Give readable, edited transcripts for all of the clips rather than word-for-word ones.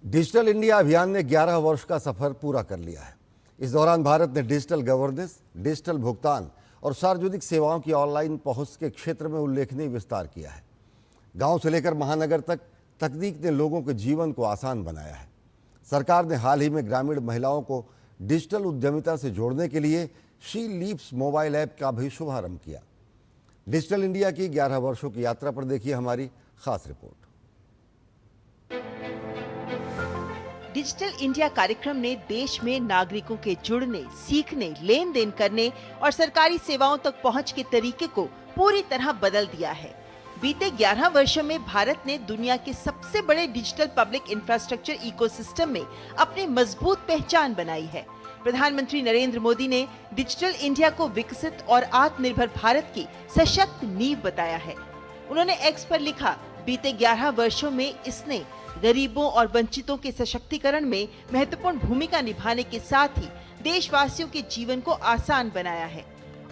Digital India अभियान ने 11 वर्ष का सफर पूरा कर लिया है। इस दौरान भारत ने डिजिटल गवर्नेंस, डिजिटल भुगतान और सार्वजनिक सेवाओं की ऑनलाइन पहुंच के क्षेत्र में उल्लेखनीय विस्तार किया है। गांव से लेकर महानगर तक तकनीक ने लोगों के जीवन को आसान बनाया है। सरकार ने हाल ही में ग्रामीण महिलाओं को डिजिटल उद्यमिता से जोड़ने के लिए शी लीप्स मोबाइल ऐप का भी शुभारंभ किया। डिजिटल इंडिया की 11 वर्षों की यात्रा पर देखिए हमारी खास रिपोर्ट। डिजिटल इंडिया कार्यक्रम ने देश में नागरिकों के जुड़ने, सीखने, लेन देन करने और सरकारी सेवाओं तक पहुंच के तरीके को पूरी तरह बदल दिया है। बीते 11 वर्षों में भारत ने दुनिया के सबसे बड़े डिजिटल पब्लिक इंफ्रास्ट्रक्चर इकोसिस्टम में अपनी मजबूत पहचान बनाई है। प्रधानमंत्री नरेंद्र मोदी ने डिजिटल इंडिया को विकसित और आत्मनिर्भर भारत की सशक्त नींव बताया है। उन्होंने एक्स पर लिखा, बीते 11 वर्षों में इसने गरीबों और वंचितों के सशक्तिकरण में महत्वपूर्ण भूमिका निभाने के साथ ही देशवासियों के जीवन को आसान बनाया है।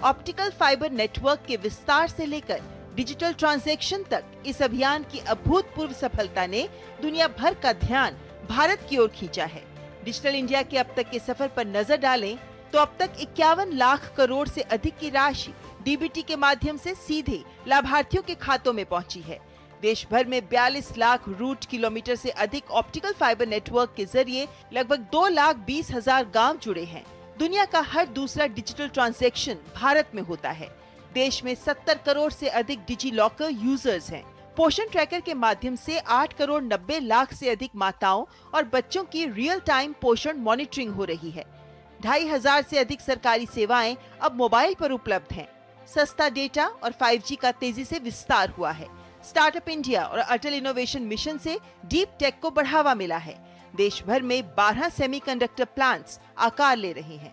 ऑप्टिकल फाइबर नेटवर्क के विस्तार से लेकर डिजिटल ट्रांजैक्शन तक इस अभियान की अभूतपूर्व सफलता ने दुनिया भर का ध्यान भारत की ओर खींचा है। डिजिटल इंडिया के अब तक के सफर पर नजर डालें तो अब तक 51 लाख करोड़ से अधिक की राशि डीबीटी के माध्यम से सीधे लाभार्थियों के खातों में पहुंची है। देश भर में 42 लाख रूट किलोमीटर से अधिक ऑप्टिकल फाइबर नेटवर्क के जरिए लगभग 2,20,000 गांव जुड़े हैं। दुनिया का हर दूसरा डिजिटल ट्रांजैक्शन भारत में होता है। देश में 70 करोड़ से अधिक डिजी लॉकर यूजर्स हैं। पोषण ट्रैकर के माध्यम से 8 करोड़ 90 लाख से अधिक माताओं और बच्चों की रियल टाइम पोषण मॉनिटरिंग हो रही है। 2,500 से अधिक सरकारी सेवाएं अब मोबाइल पर उपलब्ध हैं। सस्ता डेटा और 5G का तेजी से विस्तार हुआ है। स्टार्टअप इंडिया और अटल इनोवेशन मिशन से डीप टेक को बढ़ावा मिला है। देश भर में 12 सेमीकंडक्टर प्लांट्स आकार ले रहे हैं।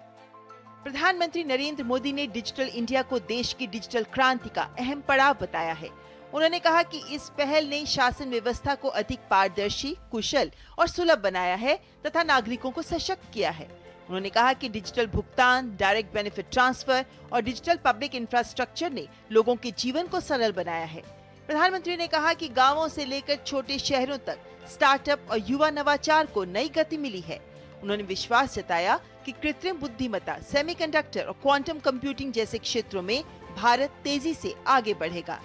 प्रधानमंत्री नरेंद्र मोदी ने डिजिटल इंडिया को देश की डिजिटल क्रांति का अहम पड़ाव बताया है। उन्होंने कहा कि इस पहल ने शासन व्यवस्था को अधिक पारदर्शी, कुशल और सुलभ बनाया है तथा नागरिकों को सशक्त किया है। उन्होंने कहा कि डिजिटल भुगतान, डायरेक्ट बेनिफिट ट्रांसफर और डिजिटल पब्लिक इंफ्रास्ट्रक्चर ने लोगों के जीवन को सरल बनाया है। प्रधानमंत्री ने कहा कि गांवों से लेकर छोटे शहरों तक स्टार्टअप और युवा नवाचार को नई गति मिली है। उन्होंने विश्वास जताया कि कृत्रिम बुद्धिमत्ता, सेमीकंडक्टर और क्वांटम कंप्यूटिंग जैसे क्षेत्रों में भारत तेजी से आगे बढ़ेगा।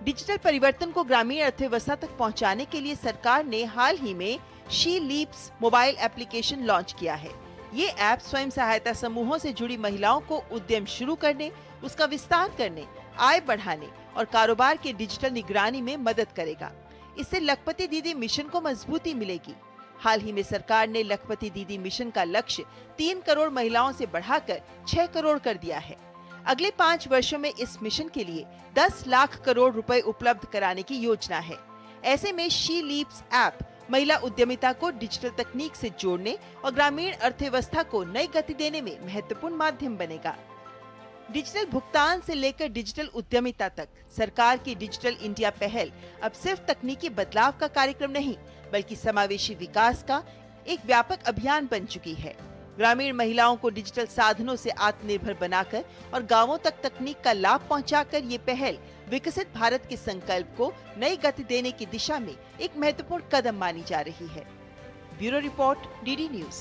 डिजिटल परिवर्तन को ग्रामीण अर्थव्यवस्था तक पहुंचाने के लिए सरकार ने हाल ही में she leaps mobile application launch किया है। ये ऐप स्वयं सहायता समूहों से जुड़ी महिलाओं को उद्यम शुरू करने, उसका विस्तार करने, आय बढ़ाने और कारोबार के डिजिटल निगरानी में मदद करेगा। इससे लखपति दीदी मिशन को मजबूती मिलेगी। हाल ही में सरकार ने लखपति दीदी मिशन का लक्ष्य 3 करोड़ महिलाओं से बढ़ाकर 6 करोड़ कर दिया है। अगले 5 वर्षों में इस मिशन के लिए 10 लाख करोड़ रुपए उपलब्ध कराने की योजना है। ऐसे में शी लीप्स ऐप महिला उद्यमिता को डिजिटल तकनीक से जोड़ने और ग्रामीण अर्थव्यवस्था को नई गति देने में महत्वपूर्ण माध्यम बनेगा। डिजिटल भुगतान से लेकर डिजिटल उद्यमिता तक सरकार की डिजिटल इंडिया पहल अब सिर्फ तकनीकी बदलाव का कार्यक्रम नहीं, बल्कि समावेशी विकास का एक व्यापक अभियान बन चुकी है। ग्रामीण महिलाओं को डिजिटल साधनों से आत्मनिर्भर बनाकर और गांवों तक तकनीक का लाभ पहुंचाकर ये पहल विकसित भारत के संकल्प को नई गति देने की दिशा में एक महत्वपूर्ण कदम मानी जा रही है। Bureau report, DD news.